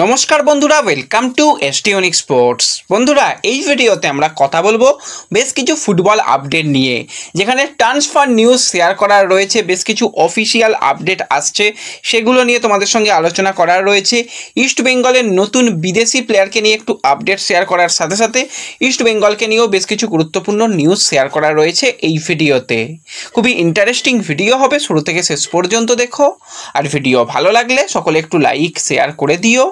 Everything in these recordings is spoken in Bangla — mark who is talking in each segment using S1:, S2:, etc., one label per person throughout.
S1: নমস্কার বন্ধুরা, ওয়েলকাম টু এসটিওনিক স্পোর্টস। বন্ধুরা, এই ভিডিওতে আমরা কথা বলবো বেশ কিছু ফুটবল আপডেট নিয়ে, যেখানে ট্রান্সফার নিউজ শেয়ার করার রয়েছে, বেশ কিছু অফিসিয়াল আপডেট আসছে, সেগুলো নিয়ে তোমাদের সঙ্গে আলোচনা করার রয়েছে। ইস্ট বেঙ্গলের নতুন বিদেশি প্লেয়ারকে নিয়ে একটু আপডেট শেয়ার করার সাথে সাথে ইস্ট বেঙ্গলকে নিয়েও বেশ কিছু গুরুত্বপূর্ণ নিউজ শেয়ার করা রয়েছে এই ভিডিওতে। খুবই ইন্টারেস্টিং ভিডিও হবে, শুরু থেকে শেষ পর্যন্ত দেখো। আর ভিডিও ভালো লাগলে সকলে একটু লাইক শেয়ার করে দিও।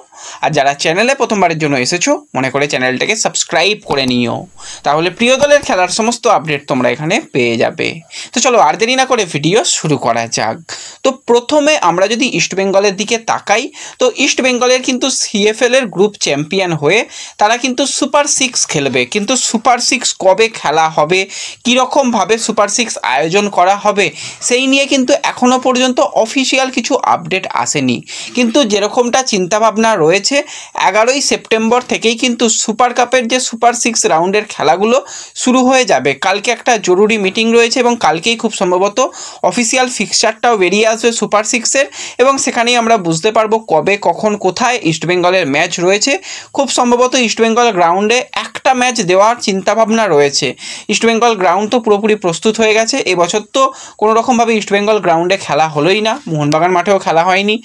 S1: আর যারা চ্যানেলে প্রথমবারের জন্য এসেছো, মনে করে চ্যানেলটাকে সাবস্ক্রাইব করে নিও, তাহলে প্রিয় দলের খেলার সমস্ত আপডেট তোমরা এখানে পেয়ে যাবে। তো চলো আর দেরি না করে ভিডিও শুরু করা যাক। তো প্রথমে আমরা যদি ইস্ট বেঙ্গলের দিকে তাকাই, তো ইস্ট বেঙ্গলের কিন্তু সিএফএল এর গ্রুপ চ্যাম্পিয়ন হয়ে তারা কিন্তু সুপার 6 খেলবে। কিন্তু সুপার 6 কবে খেলা হবে, কীরকমভাবে সুপার 6 আয়োজন করা হবে, সেই নিয়ে কিন্তু এখনও পর্যন্ত অফিসিয়াল কিছু আপডেট আসেনি। কিন্তু যেরকমটা চিন্তাভাবনা রয়েছে, 11ই সেপ্টেম্বর থেকেই কিন্তু সুপার কাপের যে সুপার 6 রাউন্ডের খেলাগুলো শুরু হয়ে যাবে। কালকে একটা জরুরি মিটিং রয়েছে এবং কালকেই খুব সম্ভবত অফিসিয়াল ফিক্সচারটাও বেরিয়ে আসবে সুপার 6-এর, এবং সেখানেই আমরা বুঝতে পারবো কবে কখন কোথায় ইস্টবেঙ্গলের ম্যাচ রয়েছে। খুব সম্ভবত ইস্টবেঙ্গল গ্রাউন্ডে একটা ম্যাচ দেওয়ার চিন্তাভাবনা রয়েছে। ইস্টবেঙ্গল গ্রাউন্ড তো পুরোপুরি প্রস্তুত হয়ে গেছে। এবছর তো কোনোরকমভাবে ইস্টবেঙ্গল গ্রাউন্ডে খেলা হলোই না, মোহনবাগান মাঠেও খেলা হয়নি,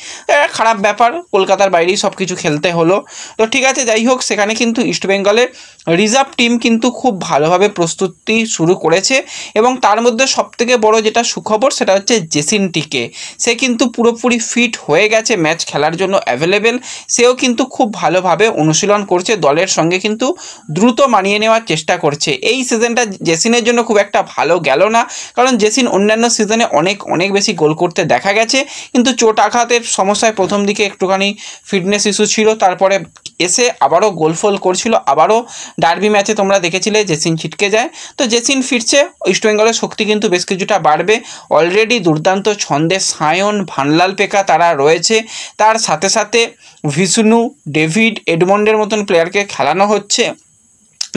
S1: খারাপ ব্যাপার, কলকাতার বাইরেই সব কিছু খেলতে হলো। তো ঠিক আছে, যাই হোক, সেখানে কিন্তু ইস্টবেঙ্গলের রিজার্ভ টিম কিন্তু খুব ভালোভাবে প্রস্তুতি শুরু করেছে। এবং তার মধ্যে সবথেকে বড় যেটা সুখবর, সেটা হচ্ছে জেসিন টিকে। সে কিন্তু পুরোপুরি ফিট হয়ে গেছে, ম্যাচ খেলার জন্য অ্যাভেলেবেল। সেও কিন্তু খুব ভালোভাবে অনুশীলন করছে, দলের সঙ্গে কিন্তু দ্রুত মানিয়ে নেওয়ার চেষ্টা করছে। এই সিজনটা জেসিনের জন্য খুব একটা ভালো গেল না, কারণ জেসিন অন্যান্য সিজনে অনেক বেশি গোল করতে দেখা গেছে, কিন্তু চোট আঘাতের সমস্যায় প্রথম দিকে একটুখানি ফিটনেস ইস্যু ছিল, তারপরে এসে আবারও গোলফোল করছিল, আবারও ডার্বি ম্যাচে তোমরা দেখেছিলে জেসিন ছিটকে যায়। তো জেসিন ফিরছে, ইস্টবেঙ্গলের শক্তি কিন্তু বেশ কিছুটা বাড়বে। অলরেডি দুর্দান্ত ছন্দে সায়ন, ভানলাল পেকা তারা রয়েছে, তার সাথে সাথে ভিষ্ণু, ডেভিড, এডমন্ডের মতন প্লেয়ারকে খেলানো হচ্ছে।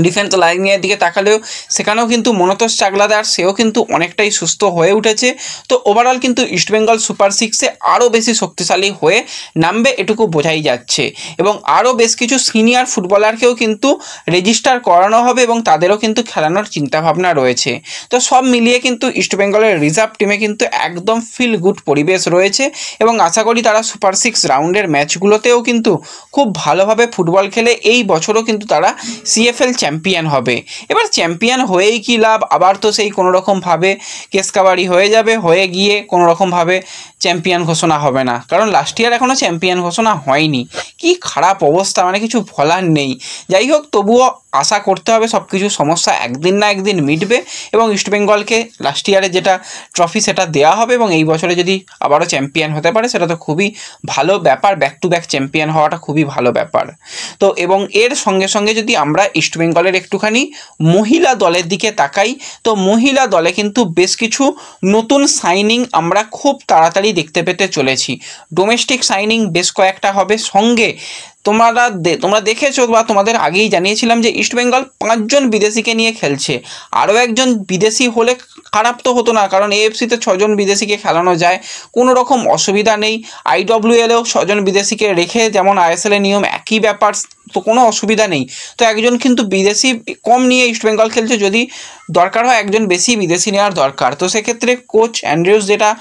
S1: ডিফেন্স লাইনের দিকে তাকালেও সেখানেও কিন্তু মনতোষ চাগলাদার, সেও কিন্তু অনেকটাই সুস্থ হয়ে উঠেছে। তো ওভারঅল কিন্তু ইস্টবেঙ্গল সুপার 6-এ আরও বেশি শক্তিশালী হয়ে নামবে, এটুকু বোঝাই যাচ্ছে। এবং আরও বেশ কিছু সিনিয়র ফুটবলারকেও কিন্তু রেজিস্টার করানো হবে এবং তাদেরও কিন্তু খেলানোর চিন্তাভাবনা রয়েছে। তো সব মিলিয়ে কিন্তু ইস্টবেঙ্গলের রিজার্ভ টিমে কিন্তু একদম ফিল গুড পরিবেশ রয়েছে, এবং আশা করি তারা সুপার 6 রাউন্ডের ম্যাচগুলোতেও কিন্তু খুব ভালোভাবে ফুটবল খেলে এই বছরও কিন্তু তারা সিএফএল চ্যাম্পিয়ন হবে। এবার চ্যাম্পিয়ন হয়েই কি লাভ, আবার তো সেই কোনোরকমভাবে কেসকাবারি হয়ে যাবে, হয়ে গিয়ে কোনোরকমভাবে চ্যাম্পিয়ন ঘোষণা হবে না, কারণ লাস্ট ইয়ার এখনও চ্যাম্পিয়ন ঘোষণা হয়নি। কি খারাপ অবস্থা, মানে কিছু বলার নেই। যাই হোক, তবুও আশা করতে হবে সব কিছু সমস্যা একদিন না একদিন মিটবে, এবং ইস্টবেঙ্গলকে লাস্ট ইয়ারে যেটা ট্রফি সেটা দেওয়া হবে, এবং এই বছরে যদি আবারও চ্যাম্পিয়ন হতে পারে সেটা তো খুবই ভালো ব্যাপার। ব্যাক টু ব্যাক চ্যাম্পিয়ন হওয়াটা খুবই ভালো ব্যাপার। তো এবং এর সঙ্গে সঙ্গে যদি আমরা ইস্টবেঙ্গলের একটুখানি মহিলা দলের দিকে তাকাই, তো মহিলা দলে কিন্তু বেশ কিছু নতুন সাইনিং আমরা খুব তাড়াতাড়ি দেখতে পেতে চলেছি। ডোমেস্টিক সাইনিং বেশ কয়েকটা হবে, সঙ্গে তোমরা দেখেছো বা তোমাদের আগেই জানিয়েছিলাম যে ইস্টবেঙ্গল 5 জন বিদেশিকে নিয়ে খেলছে। আরও একজন বিদেশি হলে খারাপ তো হতো না, কারণ এএফসিতে 6 জন বিদেশিকে খেলানো যায়, কোনো রকম অসুবিধা নেই। আইডব্লিউএলেও 6 জন বিদেশিকে রেখে যেমন আইএসএল এর নিয়ম একই ব্যাপার, তো কোনো অসুবিধা নেই। তো একজন কিন্তু বিদেশি কম নিয়ে ইস্টবেঙ্গল খেলছে, যদি দরকার হয় একজন বেশি বিদেশি নেওয়ার দরকার। তো সেক্ষেত্রে কোচ অ্যান্ড্রিউস যেটা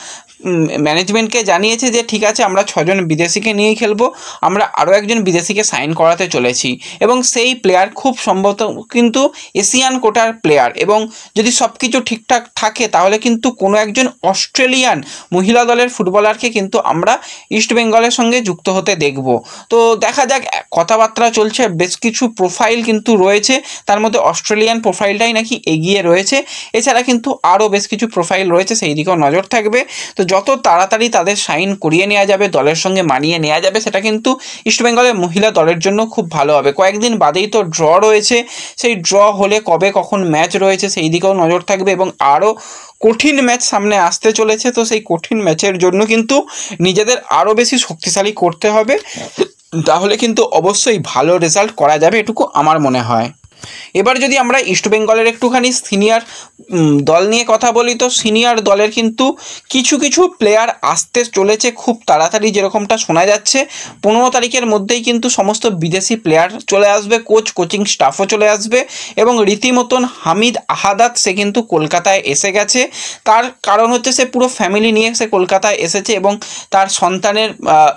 S1: ম্যানেজমেন্টকে জানিয়েছে যে ঠিক আছে, আমরা 6 জন বিদেশিকে নিয়েই খেলবো, আমরা আরও একজন বিদেশিকে সাইন করাতে চলেছি, এবং সেই প্লেয়ার খুব সম্ভবত কিন্তু এশিয়ান কোটার প্লেয়ার। এবং যদি সব কিছু ঠিকঠাক থাকে তাহলে কিন্তু কোনো একজন অস্ট্রেলিয়ান মহিলা দলের ফুটবলারকে কিন্তু আমরা ইস্টবেঙ্গলের সঙ্গে যুক্ত হতে দেখব। তো দেখা যাক, কথাবার্তা চলছে, বেশ কিছু প্রোফাইল কিন্তু রয়েছে, তার মধ্যে অস্ট্রেলিয়ান প্রোফাইলটাই নাকি এগিয়ে রয়েছে। এছাড়া কিন্তু আরও বেশ কিছু প্রোফাইল রয়েছে, সেই দিকেও নজর থাকবে। তো যত তাড়াতাড়ি তাদের সাইন করিয়ে নেওয়া যাবে, দলের সঙ্গে মানিয়ে নেওয়া যাবে, সেটা কিন্তু ইস্টবেঙ্গলের মহিলা দলের জন্য খুব ভালো হবে। কয়েকদিন বাদেই তো ড্র রয়েছে, সেই ড্র হলে কবে কখন ম্যাচ রয়েছে সেই দিকেও নজর থাকবে, এবং আরও কঠিন ম্যাচ সামনে আসতে চলেছে। তো সেই কঠিন ম্যাচের জন্য কিন্তু নিজেদের আরও বেশি শক্তিশালী করতে হবে, তাহলে কিন্তু অবশ্যই ভালো রেজাল্ট করা যাবে, এটুকু আমার মনে হয়। এবার যদি আমরা ইস্টবেঙ্গলের একটুখানি সিনিয়র দল নিয়ে কথা বলি, তো সিনিয়র দলের কিন্তু কিছু কিছু প্লেয়ার আসতে চলেছে খুব তাড়াতাড়ি, যেরকমটা শোনা যাচ্ছে 15 তারিখের মধ্যেই কিন্তু সমস্ত বিদেশি প্লেয়ার চলে আসবে, কোচিং স্টাফও চলে আসবে এবং রীতিমতন হামিদ আহাদাত সে কিন্তু কলকাতায় এসে গেছে। তার কারণ হচ্ছে সে পুরো ফ্যামিলি নিয়ে সে কলকাতায় এসেছে এবং তার সন্তানের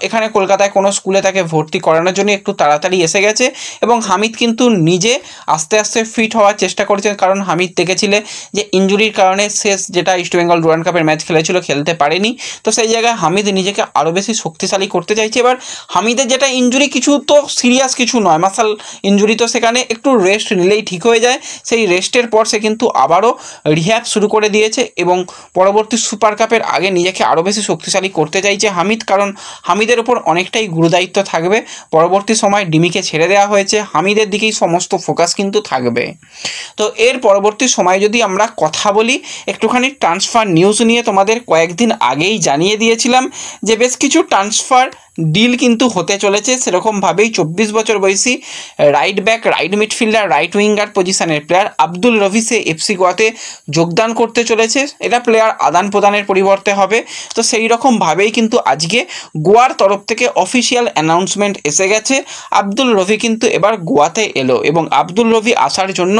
S1: এখানে কলকাতায় কোনো স্কুলে তাকে ভর্তি করানোর জন্য একটু তাড়াতাড়ি এসে গেছে এবং হামিদ কিন্তু নিজে আস্তে আস্তে ফিট হওয়ার চেষ্টা করেছেন, কারণ হামিদ দেখেছিলে যে ইনজুরির কারণে শেষ যেটা ইস্টবেঙ্গল ডুরান্ড কাপের ম্যাচ খেলেছিল খেলতে পারেনি। তো সেই জায়গায় হামিদ নিজেকে আরও বেশি শক্তিশালী করতে চাইছে। এবার হামিদের যেটা ইনজুরি কিছু তো সিরিয়াস কিছু নয়, মাসাল ইনজুরি, তো সেখানে একটু রেস্ট নিলেই ঠিক হয়ে যায়। সেই রেস্টের পর সে কিন্তু আবারও রিহ্যাব শুরু করে দিয়েছে এবং পরবর্তী সুপার কাপের আগে নিজেকে আরও বেশি শক্তিশালী করতে চাইছে হামিদ, কারণ হামিদের ওপর অনেকটাই গুরুদায়িত্ব থাকবে। পরবর্তী সময় ডিমিকে ছেড়ে দেওয়া হয়েছে, হামিদের দিকেই সমস্ত ফোকাস কিন্তু থাকবে। তো এর পরবর্তী সময় যদি আমরা কথা বলি একটুখানি ট্রান্সফার নিউজ নিয়ে, তোমাদের কয়েকদিন আগেই জানিয়ে দিয়েছিলাম যে বেশ কিছু ট্রান্সফার ডিল কিন্তু হতে চলেছে। সেরকমভাবেই 24 বছর বয়সী right back, right midfielder, right winger পজিশনের প্লেয়ার আব্দুল রফি সে এফসি গোয়াতে যোগদান করতে চলেছে। এটা প্লেয়ার আদান প্রদানের পরিবর্তে হবে। তো সেই রকমভাবেই কিন্তু আজকে গোয়ার তরফ থেকে অফিসিয়াল অ্যানাউন্সমেন্ট এসে গেছে, আব্দুল রফি কিন্তু এবার গোয়াতে এলো এবং আব্দুল রফি আসার জন্য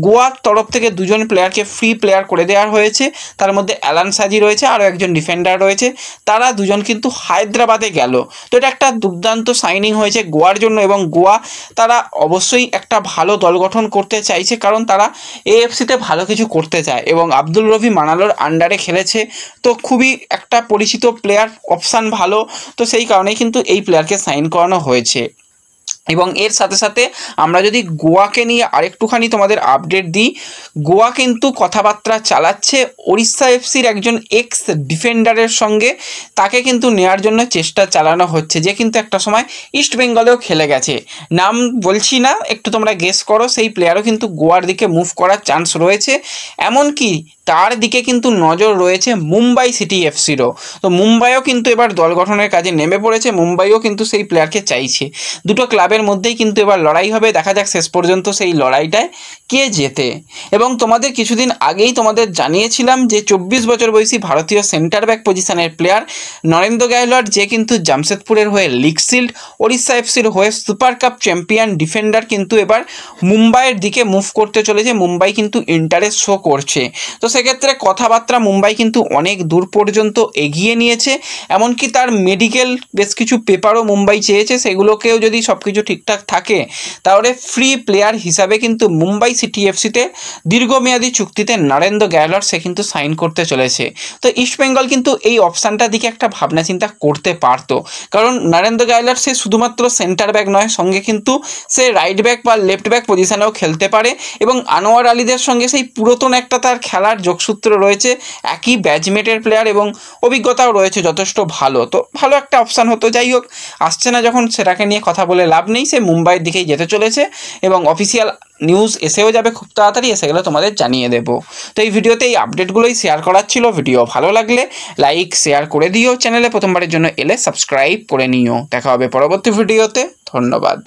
S1: গোয়ার তরফ থেকে দুজন প্লেয়ারকে ফ্রি প্লেয়ার করে দেওয়া হয়েছে। তার মধ্যে অ্যালান সাজি রয়েছে, আরও একজন ডিফেন্ডার রয়েছে, তারা দুজন কিন্তু হায়দ্রাবাদে গেল। তো এটা একটা দুর্দান্ত সাইনিং হয়েছে গোয়ার জন্য এবং গোয়া তারা অবশ্যই একটা ভালো দল গঠন করতে চাইছে, কারণ তারা এএফসিতে ভালো কিছু করতে চায় এবং আব্দুল রফি মানালোর আন্ডারে খেলেছে, তো খুবই একটা পরিচিত প্লেয়ার, অপশান ভালো, তো সেই কারণেই কিন্তু এই প্লেয়ারকে সাইন করানো হয়েছে। এবং এর সাথে সাথে আমরা যদি গোয়াকে নিয়ে আরেকটুখানি তোমাদের আপডেট দিই, গোয়া কিন্তু কথাবার্তা চালাচ্ছে ওড়িশা এফসির একজন এক্স ডিফেন্ডারের সঙ্গে, তাকে কিন্তু নেওয়ার জন্য চেষ্টা চালানো হচ্ছে, যে কিন্তু একটা সময় ইস্ট বেঙ্গলেও খেলে গেছে। নাম বলছি না, একটু তোমরা গেস করো। সেই প্লেয়ারও কিন্তু গোয়ার দিকে মুভ করার চান্স রয়েছে, এমনকি তার দিকে কিন্তু নজর রয়েছে মুম্বাই সিটি এফসিরও। তো মুম্বাইও কিন্তু এবার দল গঠনের কাজে নেমে পড়েছে, মুম্বাইও কিন্তু সেই প্লেয়ারকে চাইছে। দুটো ক্লাবের মধ্যেই কিন্তু এবার লড়াই হবে, দেখা যাক শেষ পর্যন্ত সেই লড়াইটায় কে জেতে। এবং তোমাদের কিছুদিন আগেই তোমাদের জানিয়েছিলাম যে 24 বছর বয়সী ভারতীয় সেন্টার ব্যাক পজিশনের প্লেয়ার নরেন্দ্র গায়লট, যে কিন্তু জামশেদপুরের হয়ে লিগ শিল্ড, ওড়িশা এফসির হয়ে সুপার কাপ চ্যাম্পিয়ন ডিফেন্ডার, কিন্তু এবার মুম্বাইয়ের দিকে মুভ করতে চলেছে। মুম্বাই কিন্তু ইন্টারেস্ট শো করছে। তো সেক্ষেত্রে কথাবার্তা মুম্বাই কিন্তু অনেক দূর পর্যন্ত এগিয়ে নিয়েছে, এমনকি তার মেডিকেল বেশ কিছু পেপারও মুম্বাই চেয়েছে, সেগুলোকেও যদি সব কিছু ঠিকঠাক থাকে তাহলে ফ্রি প্লেয়ার হিসাবে কিন্তু মুম্বাই সিটি এফসিতে দীর্ঘমেয়াদী চুক্তিতে নরেন্দ্র গায়লট সে কিন্তু সাইন করতে চলেছে। তো ইস্টবেঙ্গল কিন্তু এই অপশানটার দিকে একটা ভাবনা চিন্তা করতে পারতো, কারণ নরেন্দ্র গায়লট সে শুধুমাত্র সেন্টার ব্যাক নয়, সঙ্গে কিন্তু সে রাইট ব্যাক বা লেফট ব্যাক পজিশনেও খেলতে পারে এবং আনোয়ার আলীদের সঙ্গে সেই পুরাতন একটা তার খেলার যোগসূত্র রয়েছে, একই ব্যাচমেটের প্লেয়ার এবং অভিজ্ঞতাও রয়েছে যথেষ্ট ভালো। তো ভালো একটা অপশান হতো। যাই হোক, আসছে না যখন সেটাকে নিয়ে কথা বলে লাভ নেই, সে মুম্বাইয়ের দিকেই যেতে চলেছে এবং অফিসিয়াল নিউজ এসেও যাবে খুব তাড়াতাড়ি, এসে গেলে তোমাদের জানিয়ে দেবো। তো এই ভিডিওতে এই আপডেটগুলোই শেয়ার করার ছিল। ভিডিও ভালো লাগলে লাইক শেয়ার করে দিও, চ্যানেলে প্রথমবারের জন্য এলে সাবস্ক্রাইব করে নিও। দেখা হবে পরবর্তী ভিডিওতে, ধন্যবাদ।